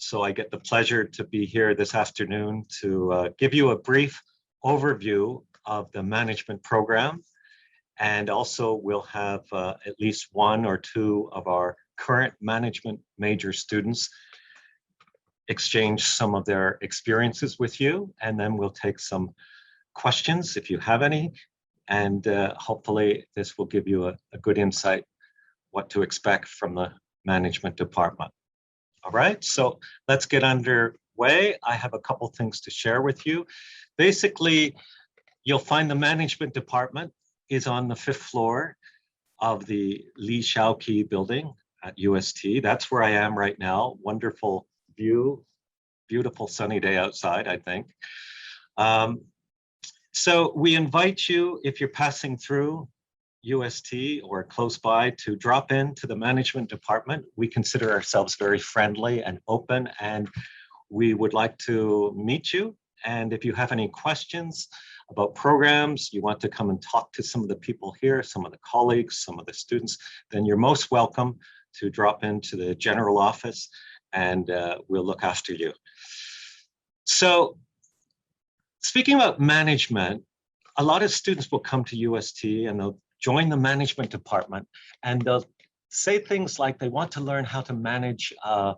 So I get the pleasure to be here this afternoon to give you a brief overview of the management program. And also we'll have at least one or two of our current management major students exchange some of their experiences with you. And then we'll take some questions if you have any. And hopefully this will give you a good insight what to expect from the management department. All right, so let's get underway. I have a couple things to share with you. Basically, you'll find the management department is on the 5th floor of the Li Shaoqi building at UST. That's where I am right now. Wonderful view, beautiful sunny day outside, I think. So we invite you, if you're passing through UST or close by, to drop into the management department. We consider ourselves very friendly and open, and we would like to meet you. And if you have any questions about programs, you want to come and talk to some of the people here, some of the colleagues, some of the students, then you're most welcome to drop into the general office, and we'll look after you. So speaking about management, a lot of students will come to UST and they'll join the management department, and they'll say things like they want to learn how to manage a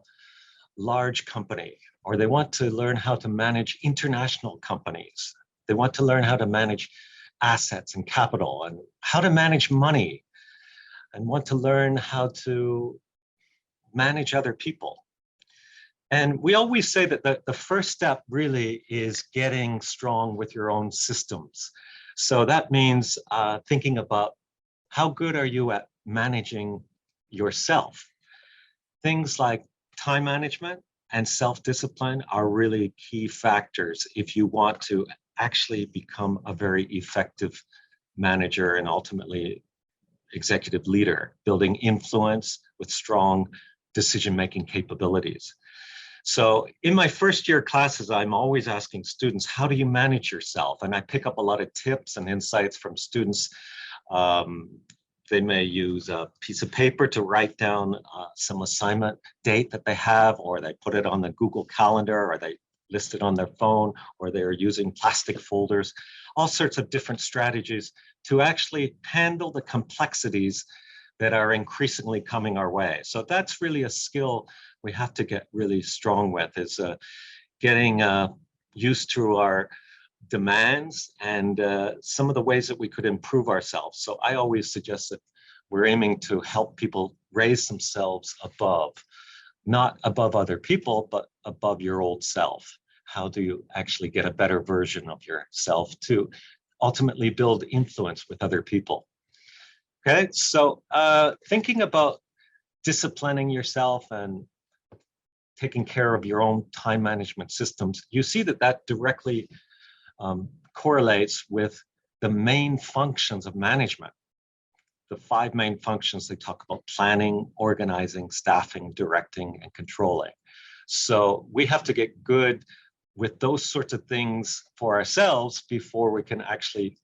large company, or they want to learn how to manage international companies. They want to learn how to manage assets and capital and how to manage money, and want to learn how to manage other people. And we always say that the first step really is getting strong with your own systems. So that means thinking about how good are you at managing yourself. Things like time management and self-discipline are really key factors if you want to actually become a very effective manager and ultimately executive leader, building influence with strong decision-making capabilities. So in my first year classes, I'm always asking students, how do you manage yourself? And I pick up a lot of tips and insights from students. They may use a piece of paper to write down some assignment date that they have, or they put it on the Google Calendar, or they list it on their phone, or they're using plastic folders, all sorts of different strategies to actually handle the complexities that are increasingly coming our way. So that's really a skill we have to get really strong with, is getting used to our demands and some of the ways that we could improve ourselves. So I always suggest that we're aiming to help people raise themselves above, not above other people, but above your old self. How do you actually get a better version of yourself to ultimately build influence with other people? Okay, so thinking about disciplining yourself and taking care of your own time management systems, you see that that directly correlates with the main functions of management. The 5 main functions they talk about: planning, organizing, staffing, directing, and controlling. So we have to get good with those sorts of things for ourselves before we can actually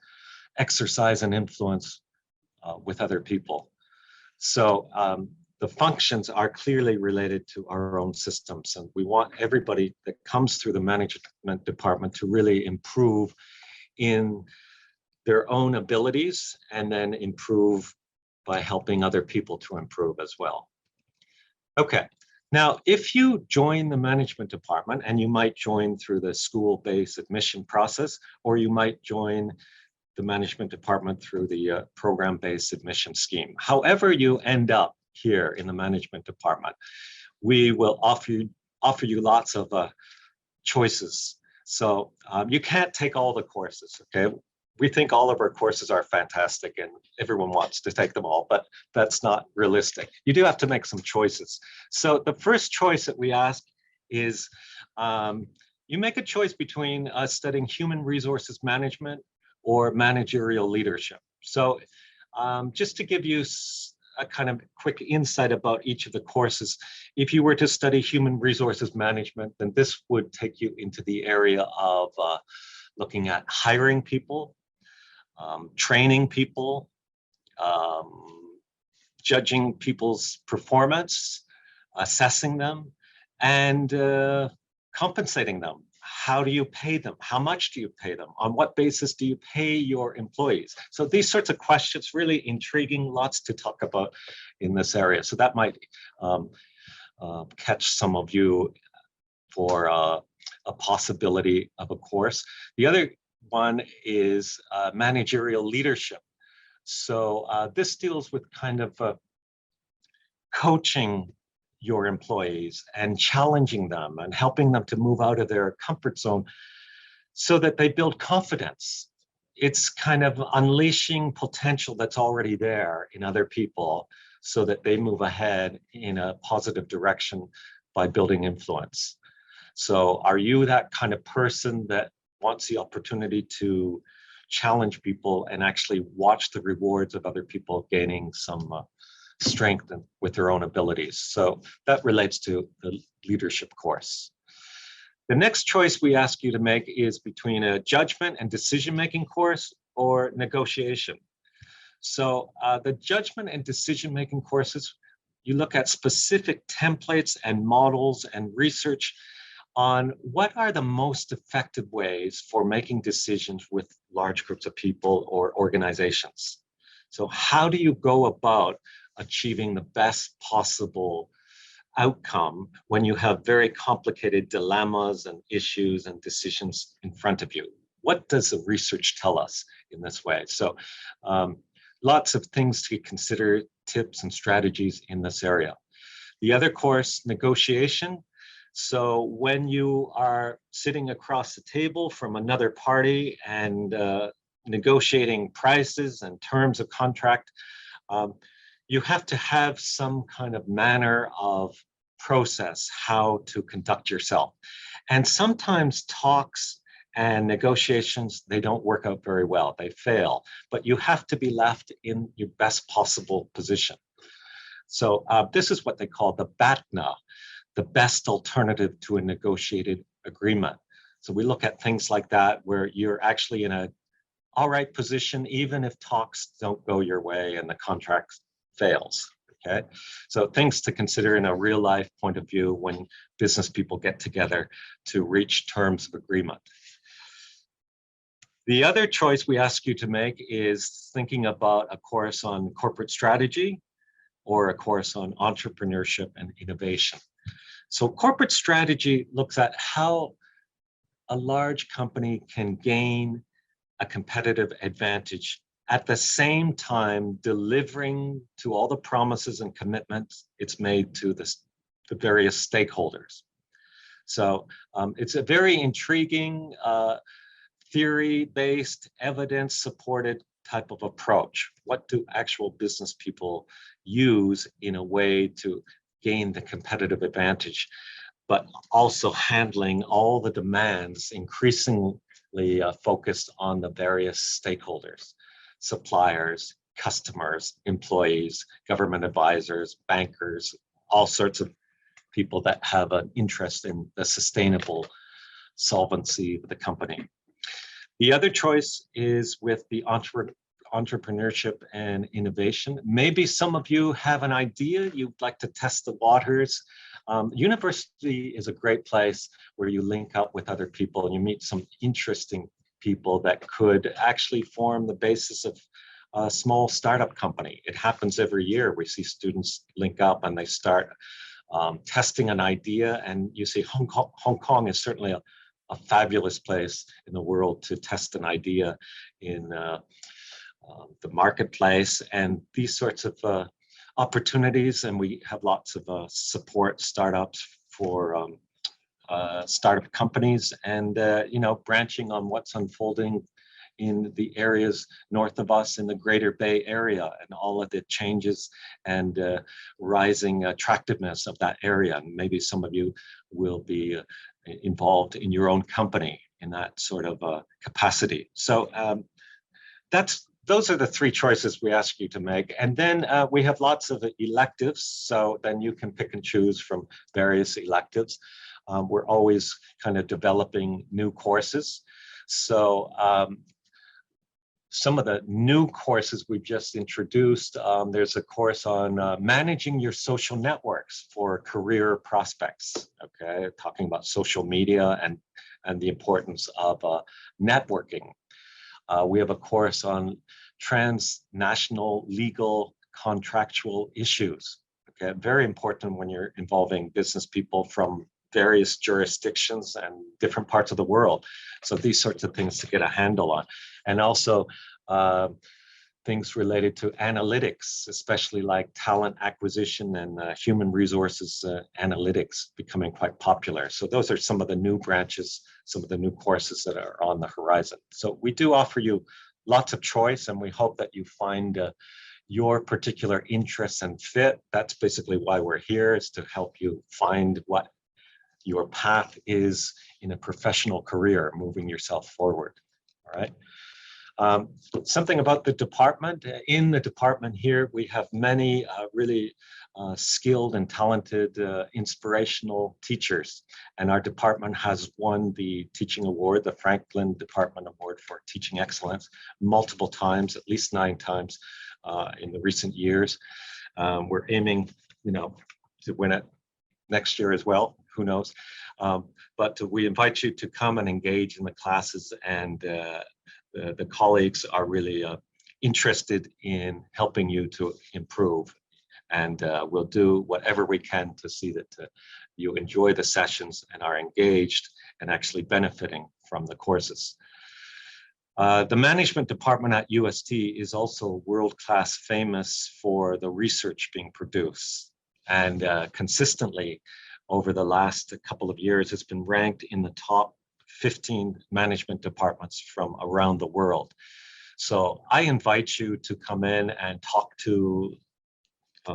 exercise and influence with other people. So the functions are clearly related to our own systems, and we want everybody that comes through the management department to really improve in their own abilities, and then improve by helping other people to improve as well. Okay, now if you join the management department, and you might join through the school-based admission process, or you might join the management department through the program-based admission scheme. However you end up here in the management department, we will offer you lots of choices. So you can't take all the courses, okay? We think all of our courses are fantastic and everyone wants to take them all, but that's not realistic. You do have to make some choices. So the first choice that we ask is you make a choice between studying human resources management or managerial leadership. So just to give you a kind of quick insight about each of the courses, if you were to study human resources management, then this would take you into the area of looking at hiring people, training people, judging people's performance, assessing them, and compensating them. How do you pay them? How much do you pay them? On what basis do you pay your employees? So these sorts of questions, really intriguing, lots to talk about in this area. So that might catch some of you for a possibility of a course. The other one is managerial leadership. So this deals with kind of coaching your employees and challenging them and helping them to move out of their comfort zone so that they build confidence. It's kind of unleashing potential that's already there in other people so that they move ahead in a positive direction by building influence. So are you that kind of person that wants the opportunity to challenge people and actually watch the rewards of other people gaining some strength with their own abilities? So that relates to the leadership course. The next choice we ask you to make is between a judgment and decision-making course or negotiation. So the judgment and decision-making courses, you look at specific templates and models and research on what are the most effective ways for making decisions with large groups of people or organizations. So how do you go about achieving the best possible outcome when you have very complicated dilemmas and issues and decisions in front of you? What does the research tell us in this way? So lots of things to consider, tips and strategies in this area. The other course, negotiation. So when you are sitting across the table from another party and negotiating prices and terms of contract, you have to have some kind of manner of process, how to conduct yourself. And sometimes talks and negotiations, they don't work out very well, they fail, but you have to be left in your best possible position. So this is what they call the BATNA, the best alternative to a negotiated agreement. So we look at things like that where you're actually in a all right position, even if talks don't go your way and the contract fails, okay? So things to consider in a real life point of view when business people get together to reach terms of agreement. The other choice we ask you to make is thinking about a course on corporate strategy or a course on entrepreneurship and innovation. So corporate strategy looks at how a large company can gain a competitive advantage at the same time delivering to all the promises and commitments it's made to the various stakeholders. So it's a very intriguing, theory-based, evidence-supported type of approach. What do actual business people use in a way to gain the competitive advantage, but also handling all the demands increasingly focused on the various stakeholders, suppliers, customers, employees, government advisors, bankers, all sorts of people that have an interest in the sustainable solvency of the company. The other choice is with the entrepreneurship and innovation. Maybe some of you have an idea, you'd like to test the waters. University is a great place where you link up with other people and you meet some interesting people that could actually form the basis of a small startup company. It happens every year. We see students link up and they start testing an idea, and you see Hong Kong is certainly a fabulous place in the world to test an idea in the marketplace, and these sorts of opportunities. And we have lots of support startups for startup companies, and you know, branching on what's unfolding in the areas north of us in the Greater Bay Area and all of the changes and rising attractiveness of that area. And maybe some of you will be involved in your own company in that sort of capacity. So those are the three choices we ask you to make. And then we have lots of electives, so then you can pick and choose from various electives. We're always kind of developing new courses. So some of the new courses we've just introduced. There's a course on managing your social networks for career prospects, okay, talking about social media and the importance of networking. We have a course on transnational legal contractual issues, okay, very important when you're involving business people from various jurisdictions and different parts of the world. So these sorts of things to get a handle on. And also things related to analytics, especially like talent acquisition and human resources analytics becoming quite popular. So those are some of the new branches, some of the new courses that are on the horizon. So we do offer you lots of choice, and we hope that you find your particular interests and fit. That's basically why we're here, is to help you find what your path is in a professional career, moving yourself forward, all right? Something about the department. In the department here, we have many really skilled and talented, inspirational teachers. And our department has won the teaching award, the Franklin Department Award for Teaching Excellence, multiple times, at least 9 times in the recent years. We're aiming, to win it next year as well. Who knows? But we invite you to come and engage in the classes, and the colleagues are really interested in helping you to improve, and we'll do whatever we can to see that you enjoy the sessions and are engaged and actually benefiting from the courses. The management department at UST is also world-class famous for the research being produced, and consistently over the last couple of years has been ranked in the top 15 management departments from around the world. So I invite you to come in and talk to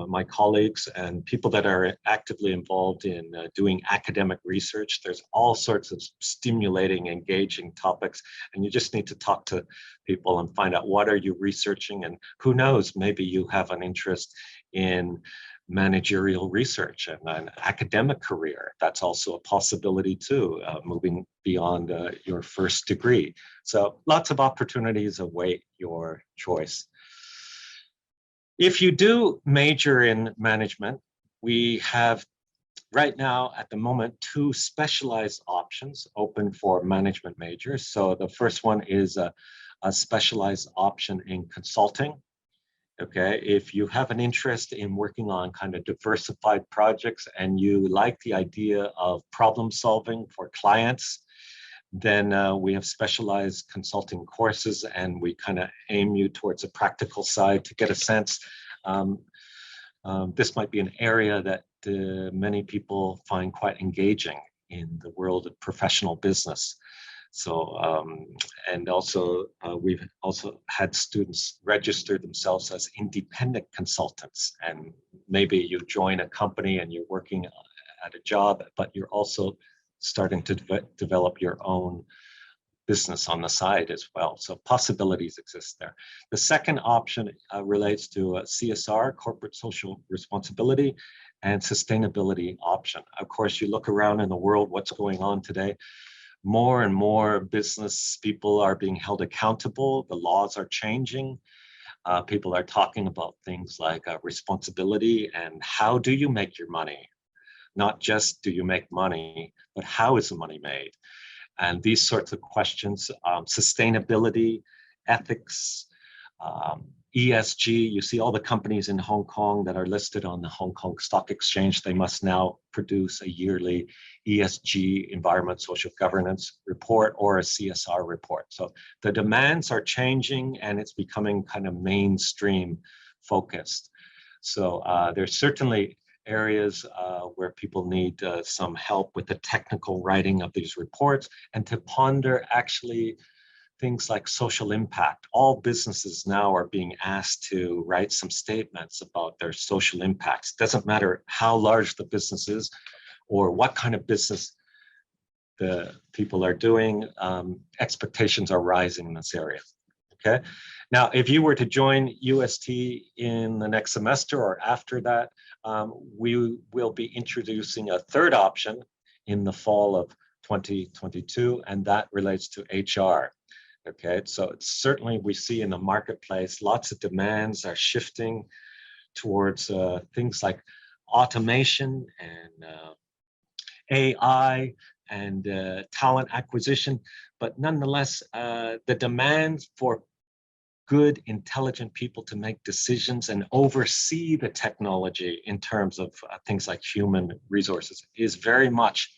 my colleagues and people that are actively involved in doing academic research. There's all sorts of stimulating, engaging topics, and you just need to talk to people and find out what are you researching, and who knows, maybe you have an interest in managerial research and an academic career. That's also a possibility too, moving beyond your first degree. So lots of opportunities await your choice. If you do major in management, we have right now at the moment 2 specialized options open for management majors. So the first one is a specialized option in consulting. Okay, if you have an interest in working on kind of diversified projects and you like the idea of problem solving for clients, then we have specialized consulting courses, and we kind of aim you towards a practical side to get a sense. This might be an area that many people find quite engaging in the world of professional business. So, and also we've also had students register themselves as independent consultants, and maybe you join a company and you're working at a job, but you're also starting to develop your own business on the side as well. So possibilities exist there. The second option relates to CSR, corporate social responsibility, and sustainability option. Of course, you look around in the world, what's going on today. More and more business people are being held accountable. The laws are changing. People are talking about things like responsibility and how do you make your money? Not just do you make money, but how is the money made? And these sorts of questions, sustainability, ethics, ESG, you see all the companies in Hong Kong that are listed on the Hong Kong Stock Exchange, they must now produce a yearly ESG, environment, social governance report, or a CSR report. So the demands are changing and it's becoming kind of mainstream focused. So there's certainly areas where people need some help with the technical writing of these reports and to ponder actually things like social impact. All businesses now are being asked to write some statements about their social impacts. Doesn't matter how large the business is or what kind of business the people are doing, expectations are rising in this area. Okay. Now, if you were to join UST in the next semester or after that, we will be introducing a third option in the fall of 2022, and that relates to HR. Okay, so it's certainly we see in the marketplace, lots of demands are shifting towards things like automation and AI and talent acquisition, but nonetheless, the demand for good, intelligent people to make decisions and oversee the technology in terms of things like human resources is very much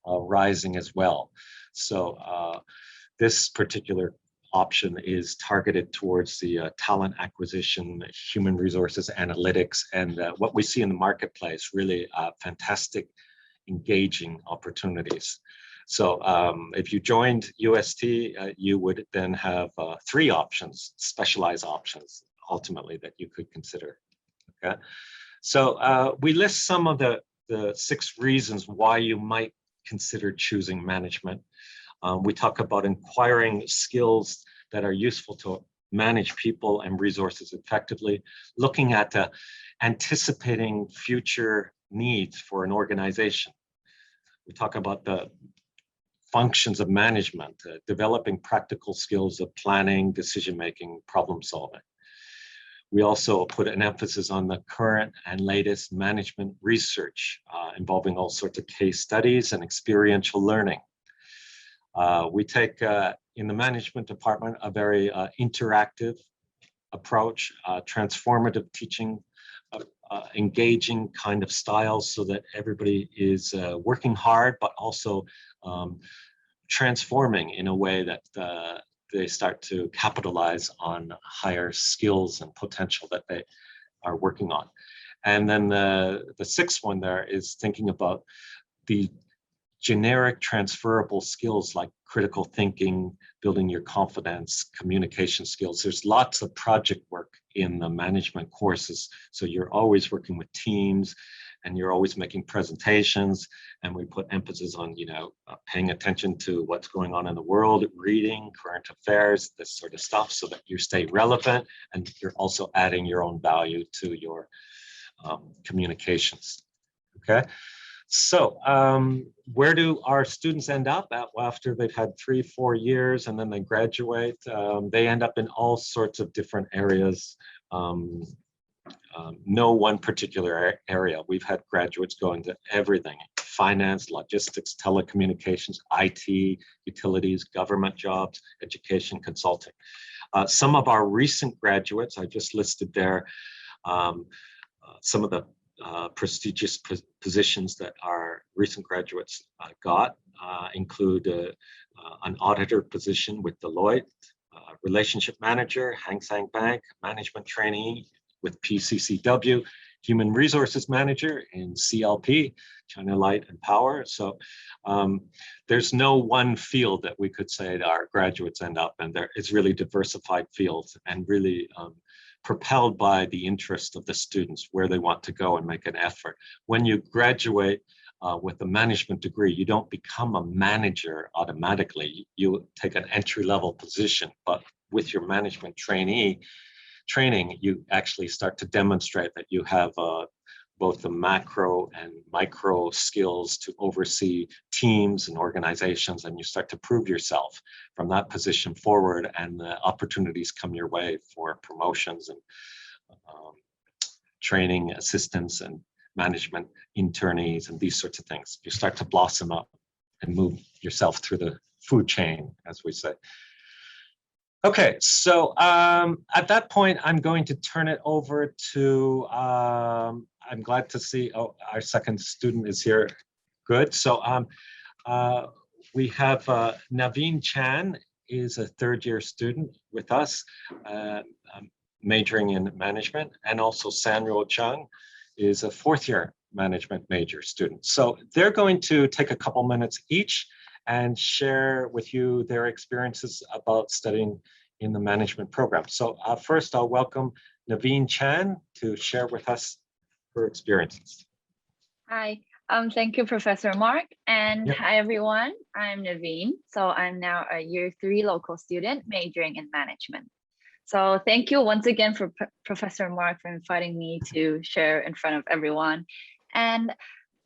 rising as well. So this particular option is targeted towards the talent acquisition, human resources analytics, and what we see in the marketplace, really fantastic, engaging opportunities. So if you joined UST, you would then have 3 options, specialized options, ultimately, that you could consider. Okay, so we list some of the 6 reasons why you might consider choosing management. We talk about acquiring skills that are useful to manage people and resources effectively, looking at anticipating future needs for an organization. We talk about the functions of management, developing practical skills of planning, decision-making, problem solving. We also put an emphasis on the current and latest management research involving all sorts of case studies and experiential learning. We take, in the management department, a very interactive approach, transformative teaching, engaging kind of styles so that everybody is working hard, but also transforming in a way that they start to capitalize on higher skills and potential that they are working on. And then the 6th one there is thinking about the generic transferable skills like critical thinking, building your confidence, communication skills. There's lots of project work in the management courses. So you're always working with teams and you're always making presentations. And we put emphasis on, paying attention to what's going on in the world, reading, current affairs, this sort of stuff, so that you stay relevant and you're also adding your own value to your communications. Okay. So where do our students end up at after they've had 3-4 years and then they graduate? They end up in all sorts of different areas. No one particular area. We've had graduates go into everything: finance, logistics, telecommunications, IT, utilities, government jobs, education, consulting. Some of our recent graduates, I just listed there, some of the prestigious positions that our recent graduates got include an auditor position with Deloitte, relationship manager, Hang Seng Bank, management trainee with PCCW, human resources manager in CLP, China Light and Power. So there's no one field that we could say that our graduates end up in. It's really diversified fields and really propelled by the interest of the students, where they want to go and make an effort. When you graduate with a management degree, you don't become a manager automatically. You take an entry-level position, but with your management training, you actually start to demonstrate that you have both the macro and micro skills to oversee teams and organizations, and you start to prove yourself from that position forward, and the opportunities come your way for promotions and training assistants and management internees and these sorts of things. You start to blossom up and move yourself through the food chain, as we say. Okay, so at that point, I'm going to turn it over to, I'm glad to see, our second student is here. Good. So we have Naveen Chan is a 3rd-year student with us, majoring in management, and also Samuel Chung is a 4th-year management major student. So they're going to take a couple minutes each and share with you their experiences about studying in the management program. So first, I'll welcome Naveen Chan to share with us her experiences. Hi, thank you, Professor Mark. And Yep. Hi, everyone. I'm Naveen. So I'm now a year 3 local student majoring in management. So thank you once again for Professor Mark for inviting me to share in front of everyone. And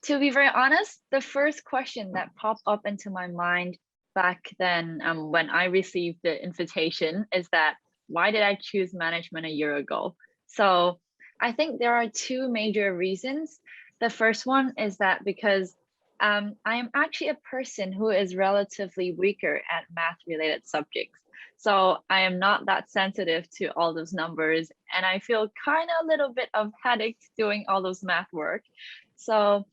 to be very honest, the first question that popped up into my mind back then when I received the invitation is that why did I choose management a year ago? So I think there are two major reasons. The first one is that because I am actually a person who is relatively weaker at math related subjects. So I am not that sensitive to all those numbers, and I feel kind of a little bit of headache doing all those math work. So,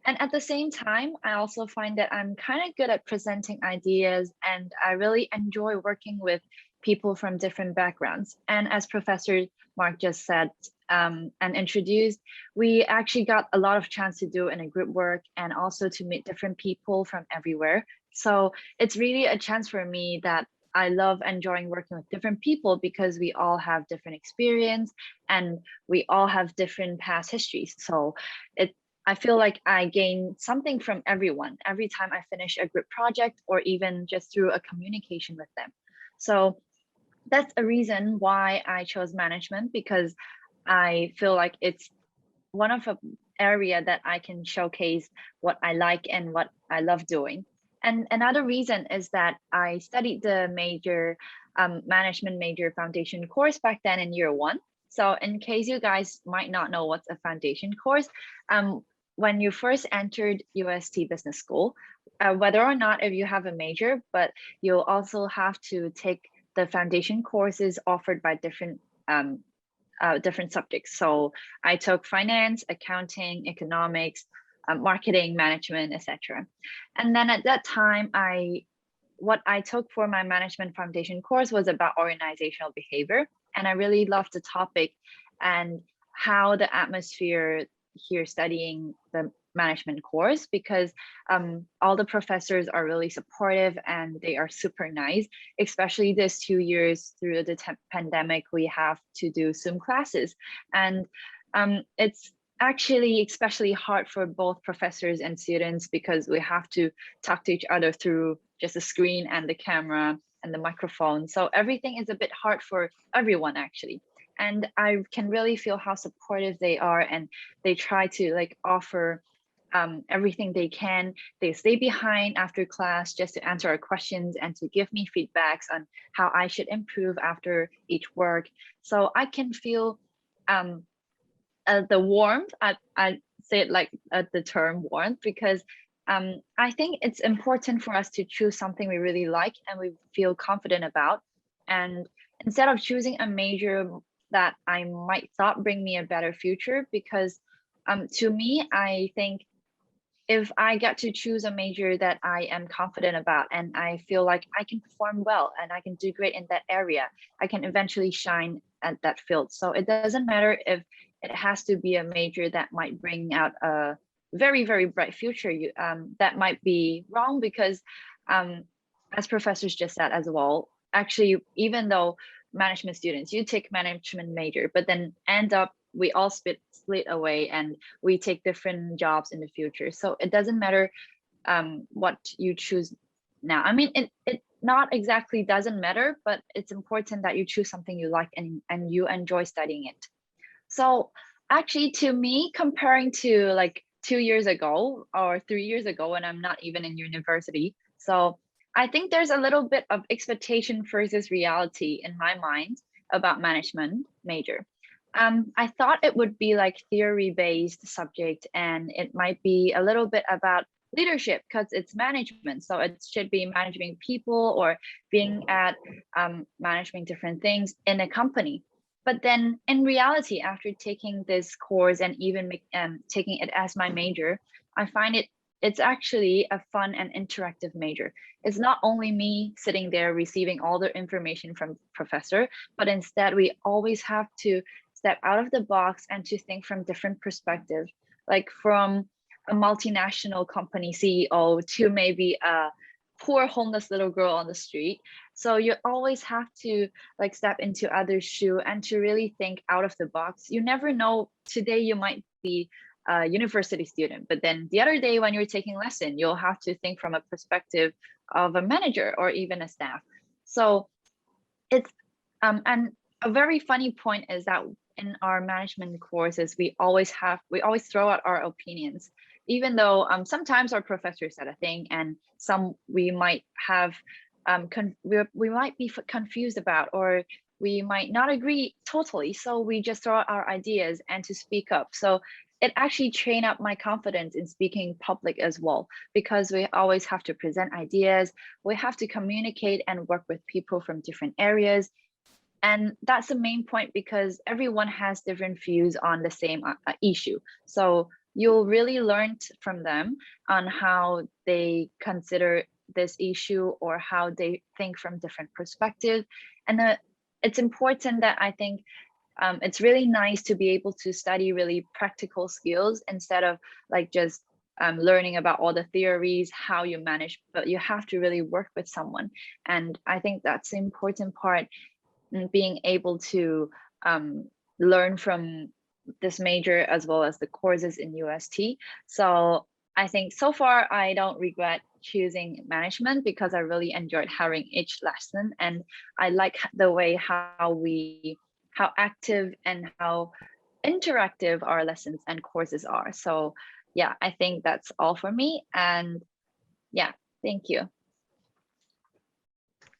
and at the same time, I also find that I'm kind of good at presenting ideas, and I really enjoy working with people from different backgrounds. And as Professor Mark just said and introduced, we actually got a lot of chance to do in a group work and also to meet different people from everywhere. So it's really a chance for me that I love enjoying working with different people because we all have different experience and we all have different past histories. So I feel like I gain something from everyone every time I finish a group project or even just through a communication with them. So that's a reason why I chose management, because I feel like it's one of an area that I can showcase what I like and what I love doing. And another reason is that I studied the major management major foundation course back then in year one. So in case you guys might not know what's a foundation course, when you first entered UST Business School, whether or not if you have a major, but you'll also have to take the foundation courses offered by different subjects. So I took finance, accounting, economics, marketing, management, etc. And then at that time, what I took for my management foundation course was about organizational behavior. And I really loved the topic and how the atmosphere here studying the management course, because all the professors are really supportive and they are super nice, especially this 2 years through the pandemic, we have to do Zoom classes. And it's actually especially hard for both professors and students because we have to talk to each other through just a screen and the camera and the microphone. So everything is a bit hard for everyone actually. And I can really feel how supportive they are, and they try to like offer everything they can. They stay behind after class just to answer our questions and to give me feedbacks on how I should improve after each work. So I can feel the warmth. I say it like the term warmth because I think it's important for us to choose something we really like and we feel confident about. And instead of choosing a major that I might thought bring me a better future, because to me, I think if I get to choose a major that I am confident about and I feel like I can perform well and I can do great in that area, I can eventually shine at that field. So it doesn't matter if it has to be a major that might bring out a very, very bright future. That might be wrong because as professors just said as well, actually, even though management students, you take management major, but then end up we all split away and we take different jobs in the future. So it doesn't matter what you choose now. I mean, it not exactly doesn't matter, but it's important that you choose something you like and you enjoy studying it. So actually, to me, comparing to like 2 years ago or 3 years ago when I'm not even in university, so I think there's a little bit of expectation versus reality in my mind about management major. I thought it would be like theory-based subject and it might be a little bit about leadership because it's management. So it should be managing people or being at managing different things in a company. But then in reality, after taking this course and even taking it as my major, I find it's actually a fun and interactive major. It's not only me sitting there receiving all the information from professor, but instead we always have to step out of the box and to think from different perspectives, like from a multinational company CEO to maybe a poor homeless little girl on the street. So you always have to like step into others' shoe and to really think out of the box. You never know, today you might be a university student, but then the other day when you're taking lesson, you'll have to think from a perspective of a manager or even a staff. So it's and a very funny point is that in our management courses, we always throw out our opinions. even though sometimes our professors said a thing and some we might have we might be confused about, or we might not agree totally. So we just throw out our ideas and to speak up. So it actually trained up my confidence in speaking public as well, because we always have to present ideas. We have to communicate and work with people from different areas. And that's the main point, because everyone has different views on the same issue. So you'll really learn from them on how they consider this issue or how they think from different perspectives. And it's important that I think it's really nice to be able to study really practical skills instead of like just learning about all the theories, how you manage, but you have to really work with someone. And I think that's the important part, in being able to learn from this major as well as the courses in UST. So I think so far I don't regret choosing management, because I really enjoyed having each lesson, and I like the way how active and how interactive our lessons and courses are. So yeah, I think that's all for me. And yeah, thank you.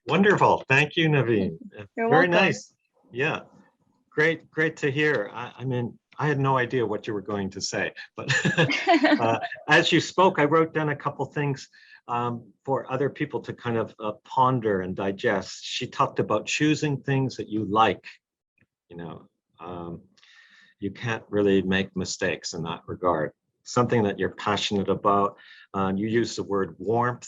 Wonderful. Thank you, Naveen. You're Very welcome. nice. Yeah, great to hear. I mean, I had no idea what you were going to say, but as you spoke, I wrote down a couple things for other people to kind of ponder and digest. She talked about choosing things that you like. You know, you can't really make mistakes in that regard. Something that you're passionate about. You use the word warmth,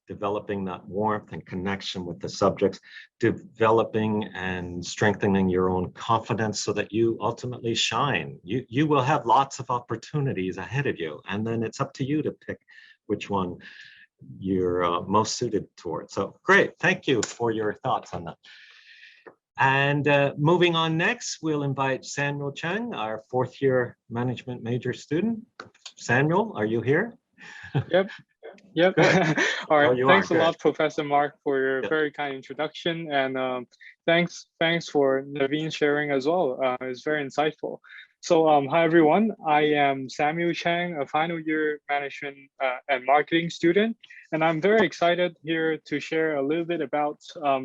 developing that warmth and connection with the subjects, developing and strengthening your own confidence so that you ultimately shine. You will have lots of opportunities ahead of you, and then it's up to you to pick which one you're most suited towards. So great, thank you for your thoughts on that. And moving on next, we'll invite Samuel Cheng, our fourth year management major student. Samuel, are you here? Yep. All right. Thanks a lot, Professor Mark, for your very kind introduction, and thanks for Naveen sharing as well. It's very insightful. So hi everyone. I am Samuel Cheng, a final year management and marketing student, and I'm very excited here to share a little bit about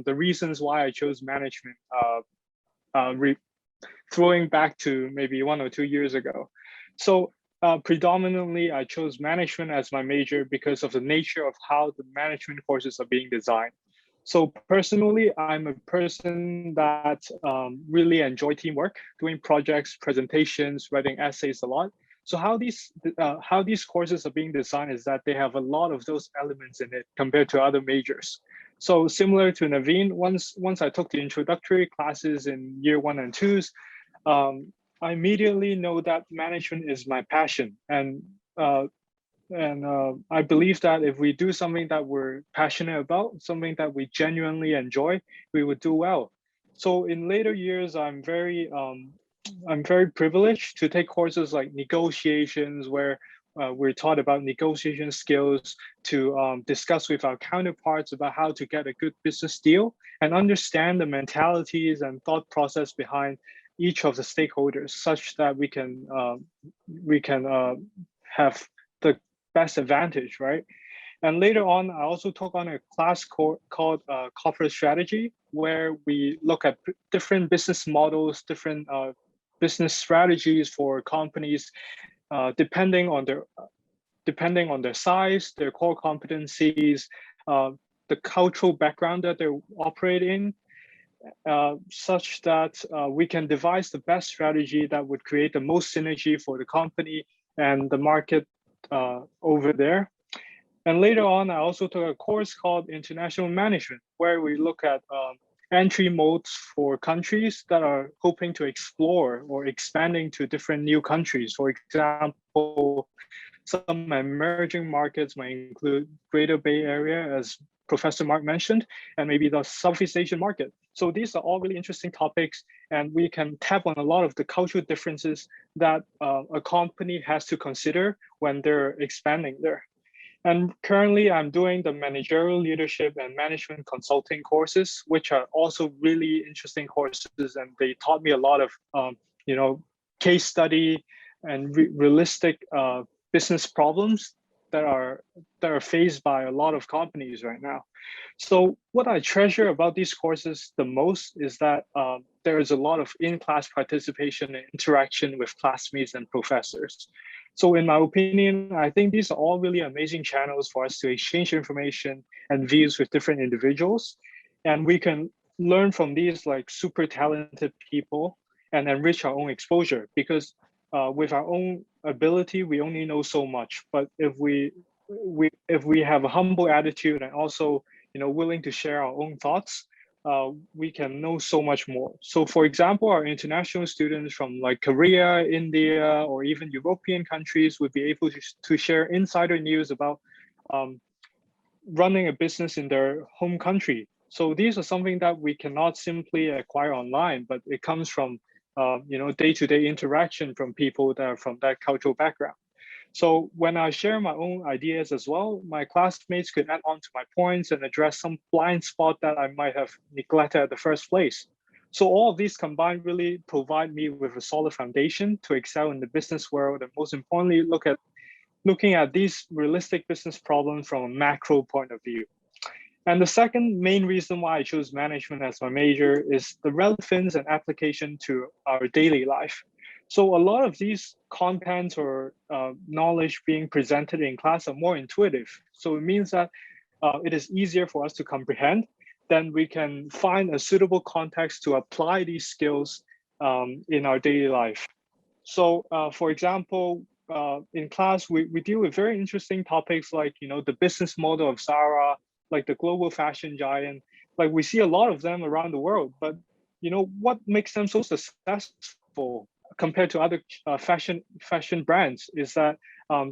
the reasons why I chose management, throwing back to maybe 1 or 2 years ago. So predominantly, I chose management as my major because of the nature of how the management courses are being designed. So personally, I'm a person that really enjoy teamwork, doing projects, presentations, writing essays a lot. So how these courses are being designed is that they have a lot of those elements in it compared to other majors. So similar to Naveen, once I took the introductory classes in year 1 and 2s, I immediately know that management is my passion, and I believe that if we do something that we're passionate about, something that we genuinely enjoy, we would do well. So in later years, I'm very privileged to take courses like negotiations, where we're taught about negotiation skills, to discuss with our counterparts about how to get a good business deal and understand the mentalities and thought process behind each of the stakeholders, such that we can have the best advantage, right? And later on, I also took on a class called corporate strategy, where we look at different business models, different business strategies for companies, depending on their size, their core competencies, the cultural background that they operate in, such that we can devise the best strategy that would create the most synergy for the company and the market over there. And later on, I also took a course called International Management, where we look at entry modes for countries that are hoping to explore or expanding to different new countries. For example, some emerging markets might include Greater Bay Area, as Professor Mark mentioned, and maybe the Southeast Asian market. So these are all really interesting topics, and we can tap on a lot of the cultural differences that a company has to consider when they're expanding there. And currently, I'm doing the managerial leadership and management consulting courses, which are also really interesting courses, and they taught me a lot of case study and realistic business problems that are faced by a lot of companies right now. So what I treasure about these courses the most is that there is a lot of in-class participation and interaction with classmates and professors. So in my opinion, I think these are all really amazing channels for us to exchange information and views with different individuals. And we can learn from these like super talented people and enrich our own exposure, because with our own ability, we only know so much. But if we have a humble attitude and also willing to share our own thoughts, we can know so much more. So for example, our international students from like Korea, India, or even European countries would be able to share insider news about running a business in their home country. So these are something that we cannot simply acquire online, but it comes from day-to-day interaction from people that are from that cultural background. So when I share my own ideas as well, my classmates could add on to my points and address some blind spot that I might have neglected at the first place. So all of these combined really provide me with a solid foundation to excel in the business world, and most importantly, looking at these realistic business problems from a macro point of view. And the second main reason why I chose management as my major is the relevance and application to our daily life. So a lot of these contents or knowledge being presented in class are more intuitive. So it means that it is easier for us to comprehend. Then we can find a suitable context to apply these skills in our daily life. So for example, in class, we deal with very interesting topics like, the business model of Zara, like the global fashion giant. Like we see a lot of them around the world, but what makes them so successful compared to other fashion brands is that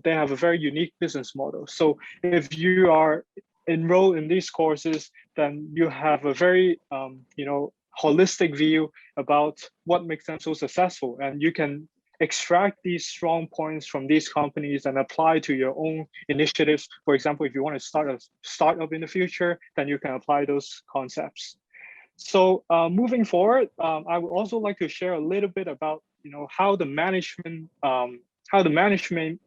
they have a very unique business model. So if you are enrolled in these courses, then you have a very holistic view about what makes them so successful, and you can extract these strong points from these companies and apply to your own initiatives. For example, if you want to start a startup in the future, then you can apply those concepts. So moving forward, I would also like to share a little bit about how the management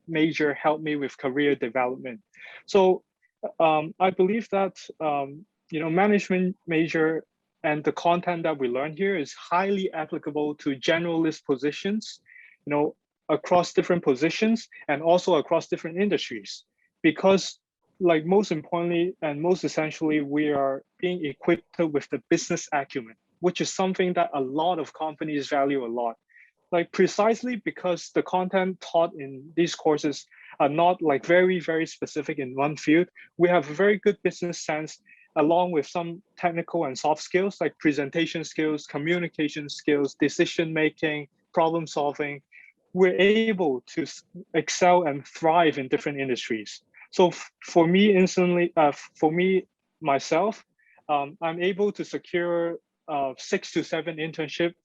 major helped me with career development. So I believe that management major and the content that we learn here is highly applicable to generalist positions, across different positions and also across different industries, because like most importantly and most essentially, we are being equipped with the business acumen, which is something that a lot of companies value a lot. Like precisely because the content taught in these courses are not like very, very specific in one field, we have a very good business sense along with some technical and soft skills like presentation skills, communication skills, decision-making, problem solving. We're able to excel and thrive in different industries. So for me, myself, I'm able to secure 6 to 7 internships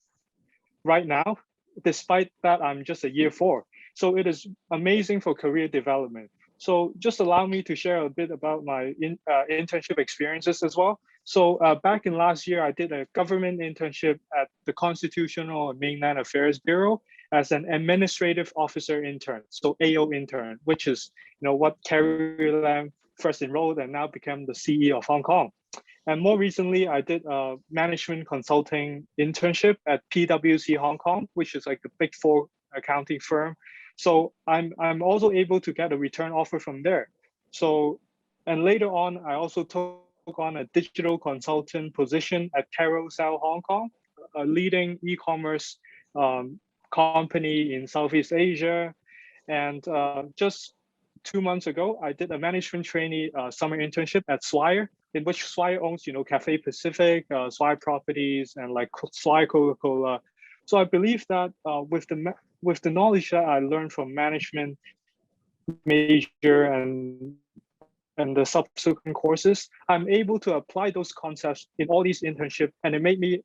right now, despite that I'm just a year 4. So it is amazing for career development. So just allow me to share a bit about my internship experiences as well. So back in last year, I did a government internship at the Constitutional and Mainland Affairs Bureau as an administrative officer intern, so AO intern, which is what Carrie Lam first enrolled and now became the CEO of Hong Kong. And more recently, I did a management consulting internship at PwC Hong Kong, which is like the Big 4 accounting firm. So I'm also able to get a return offer from there. So, and later on, I also took on a digital consultant position at Carousel Hong Kong, a leading e-commerce company in Southeast Asia. And just 2 months ago, I did a management trainee summer internship at Swire, in which Swire owns, Cathay Pacific, Swire Properties, and like Swire Coca-Cola. So I believe that with the knowledge that I learned from management major and the subsequent courses, I'm able to apply those concepts in all these internships, and it made me,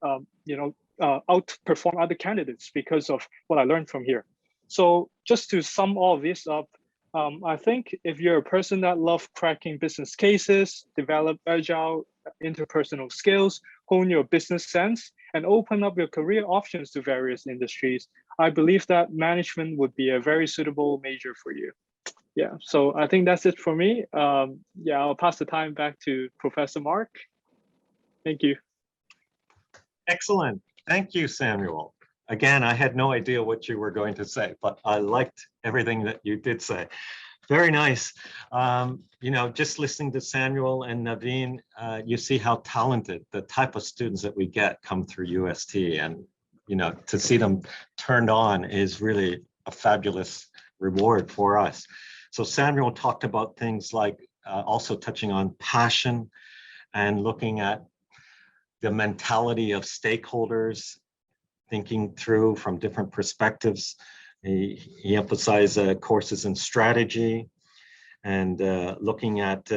outperform other candidates because of what I learned from here. So just to sum all this up, I think if you're a person that loves cracking business cases, develop agile interpersonal skills, hone your business sense, and open up your career options to various industries, I believe that management would be a very suitable major for you. Yeah, so I think that's it for me. Yeah, I'll pass the time back to Professor Mark. Thank you. Excellent. Thank you, Samuel. Again, I had no idea what you were going to say, but I liked everything that you did say. Very nice. You know, just listening to Samuel and Naveen, you see how talented the type of students that we get come through UST, and you know, to see them turned on is really a fabulous reward for us. So Samuel talked about things like also touching on passion and looking at the mentality of stakeholders, thinking through from different perspectives. He emphasized courses in strategy and looking at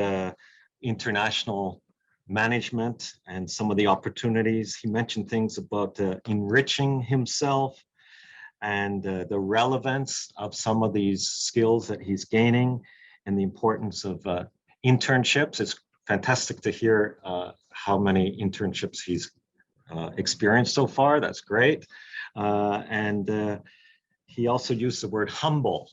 international management and some of the opportunities. He mentioned things about enriching himself and the relevance of some of these skills that he's gaining and the importance of internships. It's fantastic to hear how many internships he's experienced so far. That's great. And he also used the word humble,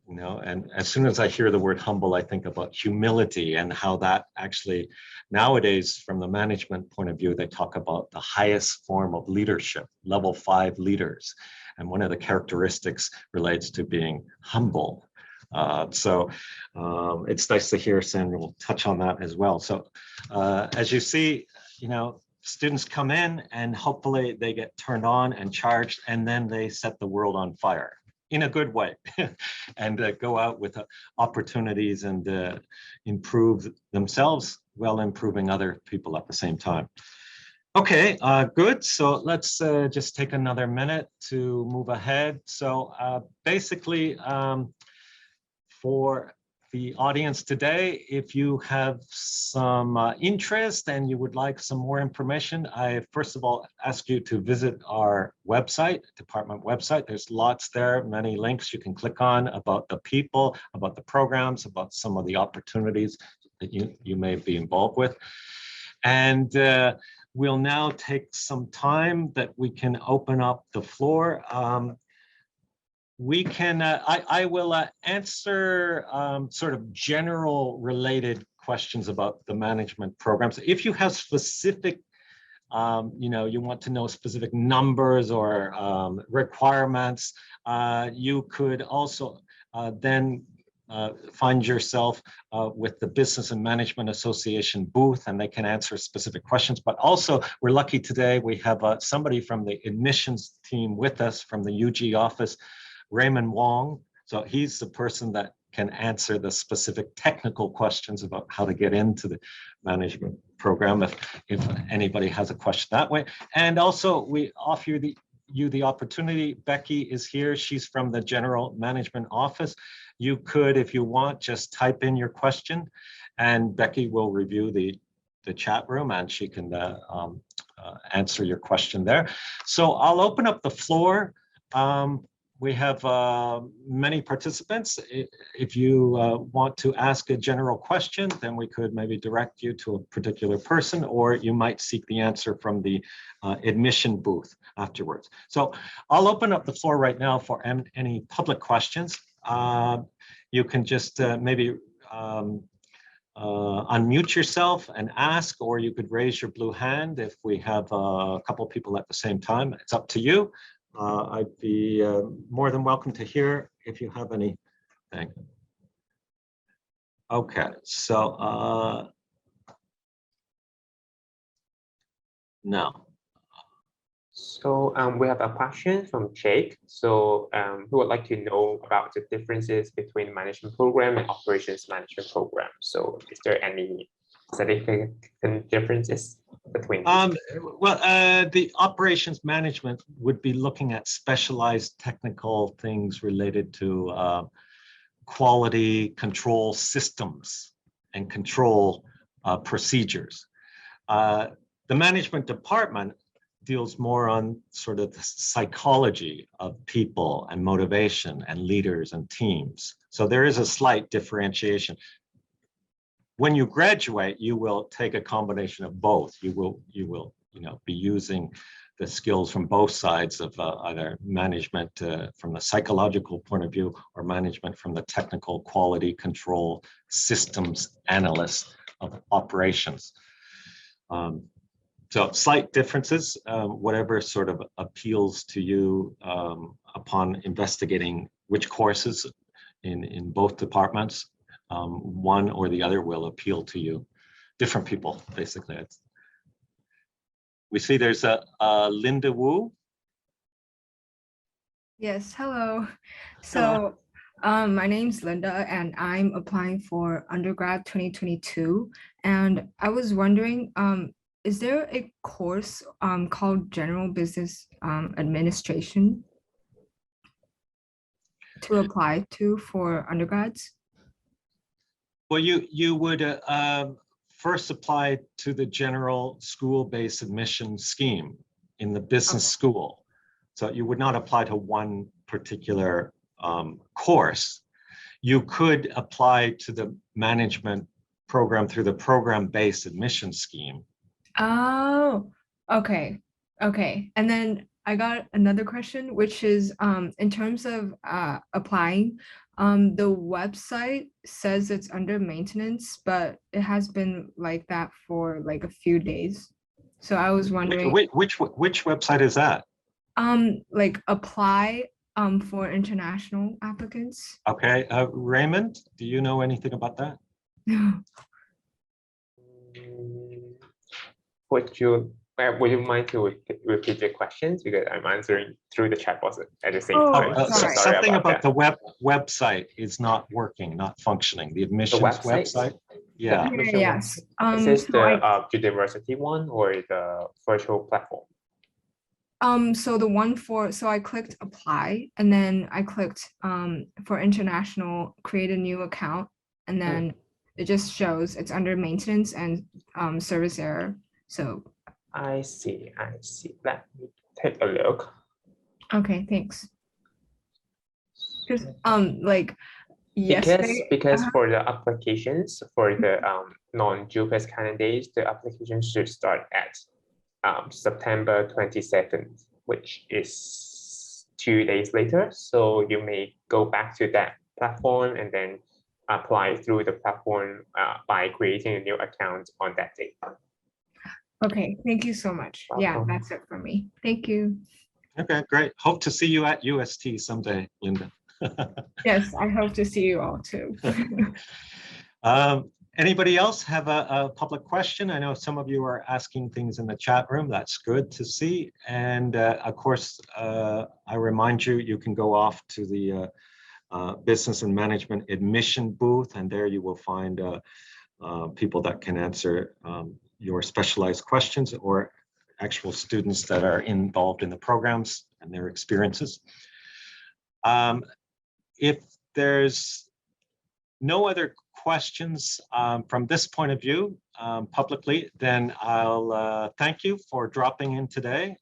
you know, and as soon as I hear the word humble, I think about humility and how that actually nowadays, from the management point of view, they talk about the highest form of leadership, level 5 leaders. And one of the characteristics relates to being humble. So it's nice to hear Samuel touch on that as well. So as you see, you know, students come in and hopefully they get turned on and charged, and then they set the world on fire in a good way and go out with opportunities and improve themselves while improving other people at the same time. Okay, good. So let's just take another minute to move ahead. So basically, for the audience today, if you have some interest and you would like some more information, I first of all ask you to visit our website, department website. There's lots there, many links you can click on about the people, about the programs, about some of the opportunities that you may be involved with. And we'll now take some time that we can open up the floor. We can, I will answer sort of general related questions about the management programs. If you have specific, you know, you want to know specific numbers or requirements, you could also then find yourself with the Business and Management Association booth, and they can answer specific questions. But also, we're lucky today, we have somebody from the admissions team with us from the UG office, Raymond Wong. So he's the person that can answer the specific technical questions about how to get into the management program if anybody has a question that way. And also we offer you the opportunity. Becky is here. She's from the General Management Office. You could, if you want, just type in your question and Becky will review the chat room and she can answer your question there. So I'll open up the floor. We have many participants. If you want to ask a general question, then we could maybe direct you to a particular person, or you might seek the answer from the admission booth afterwards. So I'll open up the floor right now for any public questions. You can just maybe unmute yourself and ask, or you could raise your blue hand if we have a couple people at the same time. It's up to you. I'd be more than welcome to hear if you have anything. Okay, so no. So we have a question from Cheng. So who would like to know about the differences between management program and operations management program. So is there any significant differences between? Well, the operations management would be looking at specialized technical things related to quality control systems and control procedures. The management department deals more on sort of the psychology of people and motivation and leaders and teams. So there is a slight differentiation. When you graduate, you will take a combination of both. You will, be using the skills from both sides of either management from the psychological point of view or management from the technical quality control systems analyst of operations. So slight differences, whatever sort of appeals to you upon investigating which courses in both departments, one or the other will appeal to you. Different people, basically. We see there's a Linda Wu. Yes, hello. So my name's Linda and I'm applying for undergrad 2022. And I was wondering, is there a course called General Business Administration to apply to for undergrads? Well, you would first apply to the general school-based admission scheme in the business school. So you would not apply to one particular course. You could apply to the management program through the program-based admission scheme. Oh, okay. Okay. And then I got another question, which is in terms of applying, the website says it's under maintenance, but it has been like that for like a few days. So I was wondering, Which website is that? like apply for international applicants. Okay, Raymond, do you know anything about that? Would you mind to repeat your questions, because I'm answering through the chat box at the same Oh, time. sorry. Sorry Something about that. the website is not working, not functioning. The admissions website. Yeah. Admission Yes. Is this So the university one or the virtual platform? So the one for, so I clicked apply and then I clicked for international, create a new account, and then it just shows it's under maintenance and service error. So I see. Let me take a look. okay, thanks. Because like yesterday, Because for the applications for the non-JUPAS candidates, the application should start at September 27th, which is 2 days later. So you may go back to that platform and then apply through the platform by creating a new account on that date. okay, thank you so much. Yeah, Welcome. that's it for me. Thank you. Okay, great. Hope to see you at UST someday, Linda. Yes, I hope to see you all too. Anybody else have a public question? I know some of you are asking things in the chat room. That's good to see. And of course, I remind you, you can go off to the business and management admission booth, and there you will find people that can answer your specialized questions, or actual students that are involved in the programs and their experiences. If there's no other questions from this point of view publicly, then I'll thank you for dropping in today.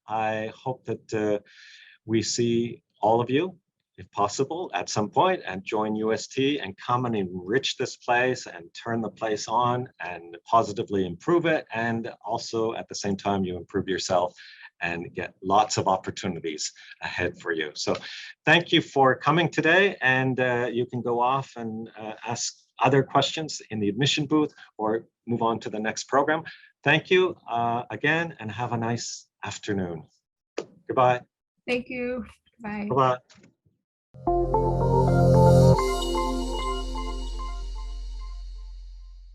I hope that we see all of you, if possible, at some point, and join UST and come and enrich this place and turn the place on and positively improve it. And also at the same time, you improve yourself and get lots of opportunities ahead for you. So thank you for coming today, and you can go off and ask other questions in the admission booth or move on to the next program. Thank you again, and have a nice afternoon. Goodbye. Thank you. Bye. Bye-bye.